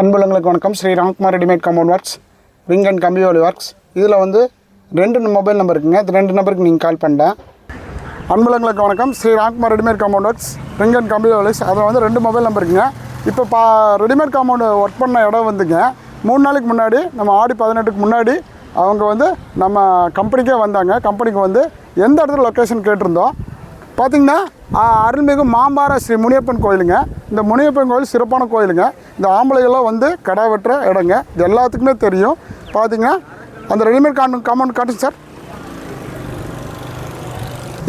அன்புள்ளங்களுக்கு வணக்கம். Shri Ramkumar readymade compound works, ring and கம்பி வேலி ஒர்க்ஸ். இதில் வந்து 2 மொபைல் நம்பர் இருக்குங்க. இது 2 நம்பருக்கு நீங்கள் கால் பண்ணிட்டேன். அன்புள்ளங்களுக்கு வணக்கம். Shri Ramkumar readymade compound works, ring and கம்பி வேலிஸ். அதில் வந்து 2 மொபைல் நம்பர் இருக்குங்க. இப்போ ரெடிமேட் காம்பவுண்டு ஒர்க் பண்ண இடம் வந்துங்க 3 நாளைக்கு முன்னாடி, நம்ம ஆடி 18க்கு முன்னாடி அவங்க வந்து நம்ம கம்பெனிக்கே வந்தாங்க. கம்பெனிக்கு வந்து எந்த இடத்துல லொக்கேஷன் கேட்டிருந்தோம் பார்த்திங்கன்னா, அருள்மிகு மாம்பாறை ஸ்ரீ முனியப்பன் கோயிலுங்க. இந்த முனியப்பன் கோயில் சிறப்பான கோயிலுங்க. இந்த ஆம்பளைகள்லாம் வந்து கடை வெட்டுற இடங்க. இது எல்லாத்துக்குமே தெரியும். பார்த்திங்கன்னா அந்த ரெடிமேட் காம்பவுண்ட் காட்டுங்க சார்.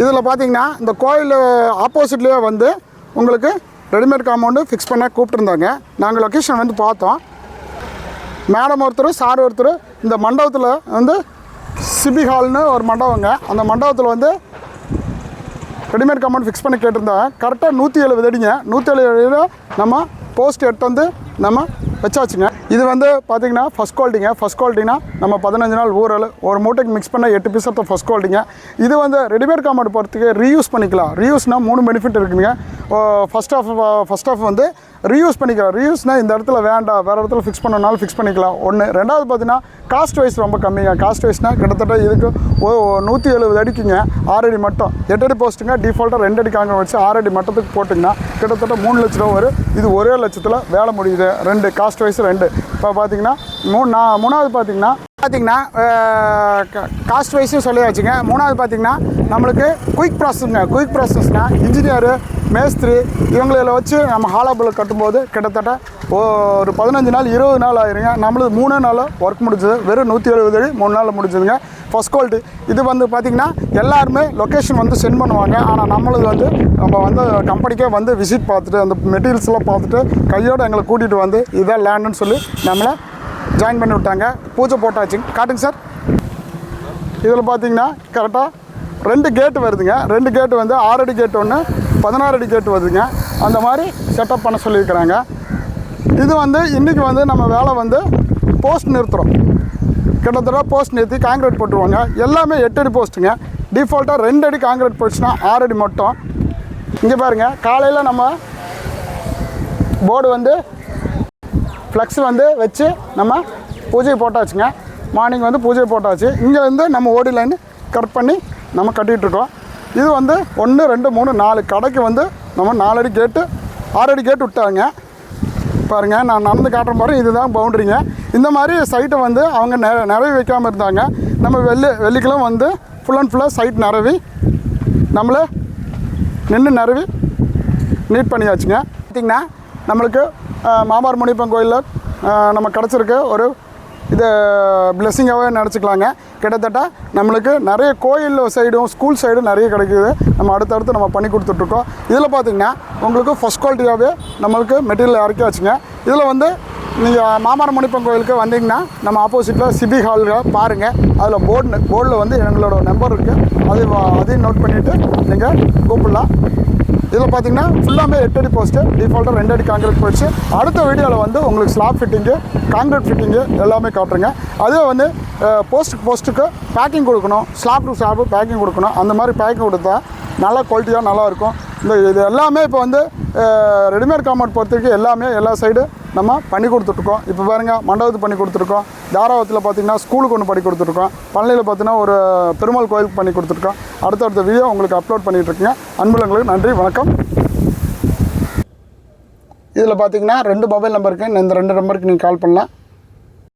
இதில் பார்த்திங்கன்னா இந்த கோயில் ஆப்போசிட்லேயே வந்து உங்களுக்கு ரெடிமேட் காம்பவுண்டு ஃபிக்ஸ் பண்ண கூப்பிட்டுருந்தாங்க. நாங்கள் லொக்கேஷன் வந்து பார்த்தோம். மேடம் ஒருத்தர், சார் ஒருத்தர் இந்த மண்டபத்தில் வந்து சிபி ஹால்னு ஒரு மண்டபங்க. அந்த மண்டபத்தில் வந்து ரெடிமேட் காம்பவுண்ட் ஃபிக்ஸ் பண்ணி கேட்டிருந்தாங்க. கரெக்டாக 170 அடிங்க. 170 அடியில் நம்ம போஸ்ட் எடுத்து வந்து நம்ம வச்சாச்சுங்க. இது வந்து பார்த்திங்கன்னா ஃபஸ்ட் குவாலிட்டிங்க. ஃபஸ்ட் குவாலிட்டினா நம்ம 15 நாள் ஊரல் ஒரு மூட்டைக்கு மிக்ஸ் பண்ண 8 பீஸ் ஆஃப் ஃபஸ்ட் குவாலிட்டிங்க. இது வந்து ரெடிமேட் காம்பவுண்ட் போகிறதுக்கு ரீயூஸ் பண்ணிக்கலாம். ரீயூஸ்னால் 3 பெனிஃபிட் இருக்குதுங்க. ஃபஸ்ட் ஆஃப் வந்து ரீயூஸ் பண்ணிக்கலாம். ரீயூஸ்னால் இந்த இடத்துல வேண்டாம், வேறு இடத்துல ஃபிக்ஸ் பண்ணனாலும் ஃபிக்ஸ் பண்ணிக்கலாம். ஒன்று. ரெண்டாவது பார்த்தீங்கன்னா காஸ்ட் வைஸ் ரொம்ப கம்மிங்க. காஸ்ட் வைஸ்னால் கிட்டத்தட்ட இதுக்கு 170 அடிக்குங்க. 6 அடி மட்டும். 8 அடி போஸ்ட்டுங்க. டிஃபால்ட்டாக 2 அடி காங்கிரீட் வச்சு 6 அடி மட்டத்துக்கு போட்டிங்கன்னா கிட்டத்தட்ட 3 லட்ச ரூபா வரும். இது 1 லட்சத்தில் வேலை முடியுது. 2 காஸ்ட் வைஸ் 2. இப்போ பார்த்தீங்கன்னா மூணாவது பார்த்தீங்கன்னா காஸ்ட் வைஸும் சொல்லியாச்சுங்க. மூணாவது பார்த்தீங்கன்னா நம்மளுக்கு குயிக் ப்ராசஸ்ங்க. குயிக் ப்ராசஸ்னால் இன்ஜினியரு, மேஸ்திரி இவங்கள வச்சு நம்ம ஹாலாபில் கட்டும்போது கிட்டத்தட்ட ஒரு 15 நாள் 20 நாள் ஆயிருங்க. நம்மளுக்கு 3 நாள் ஒர்க் முடிஞ்சது. வெறும் 170 அடி 3 நாளில் முடிஞ்சதுங்க. First quality. இது வந்து பார்த்திங்கன்னா எல்லாருமே லொக்கேஷன் வந்து சென்ட் பண்ணுவாங்க. ஆனால் நம்மளது வந்து நம்ம வந்து கம்பெனிக்கே வந்து விசிட் பார்த்துட்டு அந்த மெட்டீரியல்ஸ்லாம் பார்த்துட்டு கையோடு எங்களை கூட்டிகிட்டு வந்து இதான் லேண்டுன்னு சொல்லி நம்மளை ஜாயின் பண்ணி விட்டாங்க. பூஜை போட்டாச்சுங்க. காட்டுங்க சார். இதில் பார்த்திங்கன்னா கரெக்டாக 2 கேட்டு வருதுங்க. 2 கேட்டு வந்து 6 அடி கேட்டு ஒன்று, 16 அடி கேட்டு வருதுங்க. அந்த மாதிரி செட்டப் பண்ண சொல்லியிருக்கிறாங்க. இது வந்து இன்றைக்கி வந்து நம்ம வேலை வந்து போஸ்ட் நிறுத்துகிறோம். கிட்டத்தட்ட போஸ்ட் நிறுத்தி காங்கிரீட் போட்டுருவாங்க. எல்லாமே 8 அடி போஸ்ட்டுங்க. டிஃபால்ட்டாக 2 அடி காங்கிரீட் போச்சுன்னா 6 அடி மட்டும். இங்கே பாருங்கள், காலையில் நம்ம போர்டு வந்து ஃப்ளெக்ஸ் வந்து வச்சு நம்ம பூஜை போட்டாச்சுங்க. மார்னிங் வந்து பூஜை போட்டாச்சு. இங்கே வந்து நம்ம ஓடி லைன் கட் பண்ணி நம்ம கட்டிகிட்ருக்கோம். இது வந்து 1 2 3 4 கடைக்கு வந்து நம்ம 4 அடி கேட்டு 6 அடி கேட்டு விட்டாங்க. பாருங்கள், நான் நடந்து காட்டுற மாதிரி இதுதான் பவுண்ட்ரிங்க. இந்த மாதிரி சைட்டை வந்து அவங்க நிறைய வைக்காமல் இருந்தாங்க. நம்ம வெள்ளிக்கிழமை வந்து ஃபுல் அண்ட் ஃபுல்லாக சைட் நிறவி நம்மளை நிறவி நீட் பண்ணியாச்சுங்க. பார்த்திங்கன்னா நம்மளுக்கு மாமார் முனியப்பன் கோயிலில் நம்ம கிடச்சிருக்கு ஒரு இது பிளெஸ்ஸிங்காகவே நினச்சிக்கலாங்க. கிட்டத்தட்ட நம்மளுக்கு நிறைய கோயில் சைடும் ஸ்கூல் சைடும் நிறைய கிடைக்கிது. நம்ம அடுத்தடுத்து நம்ம பண்ணி கொடுத்துட்ருக்கோம். இதில் பார்த்திங்கன்னா உங்களுக்கு ஃபஸ்ட் குவாலிட்டியாகவே நம்மளுக்கு மெட்டீரியல் இறக்கியாச்சுங்க. இதில் வந்து நீங்கள் மாமார் முனியப்பன் கோயிலுக்கு வந்தீங்கன்னா நம்ம ஆப்போசிட்டில் சிபி ஹாலில் பாருங்கள். அதில் போர்டில் வந்து எங்களோட நம்பர் இருக்குது. அதையும் நோட் பண்ணிவிட்டு நீங்கள் கூப்பிடலாம். இதில் பார்த்திங்கன்னா ஃபுல்லாமே 8 அடி போஸ்ட்டு. டிஃபால்ட்டாக 2 அடி காங்கிரீட் போயிடுச்சு. அடுத்த வீடியோவில் வந்து உங்களுக்கு ஸ்லாப் ஃபிட்டிங்கு, காங்கிரீட் ஃபிட்டிங்கு எல்லாமே காட்டுறேங்க. அதே வந்து போஸ்ட்டுக்கு பேக்கிங் கொடுக்கணும். ஸ்லாப் டு ஸ்லாப்பு பேக்கிங் கொடுக்கணும். அந்த மாதிரி பேக்கிங் கொடுத்தா நல்லா குவாலிட்டியாக நல்லாயிருக்கும். இது எல்லாமே இப்போ வந்து ரெடிமேட் காம்பவுண்ட் பொறுத்தவரைக்கும் எல்லாமே எல்லா சைடு நம்ம பண்ணி கொடுத்துட்ருக்கோம். இப்போ பாருங்கள், மண்டபத்துக்கு பண்ணி கொடுத்துருக்கோம். தாராவத்தில் பார்த்திங்கன்னா ஸ்கூலுக்கு ஒன்று பண்ணி கொடுத்துட்ருக்கோம். பழனியில் பார்த்திங்கன்னா ஒரு பெருமாள் கோயிலுக்கு பண்ணி கொடுத்துருக்கோம். அடுத்தடுத்த வீடியோ உங்களுக்கு அப்லோட் பண்ணிகிட்ருக்குங்க. அன்புள்ளங்களுக்கு நன்றி, வணக்கம். இதில் பார்த்திங்கன்னா 2 மொபைல் நம்பருக்கு இந்த 2 நம்பருக்கு நீங்கள் கால் பண்ணலாம்.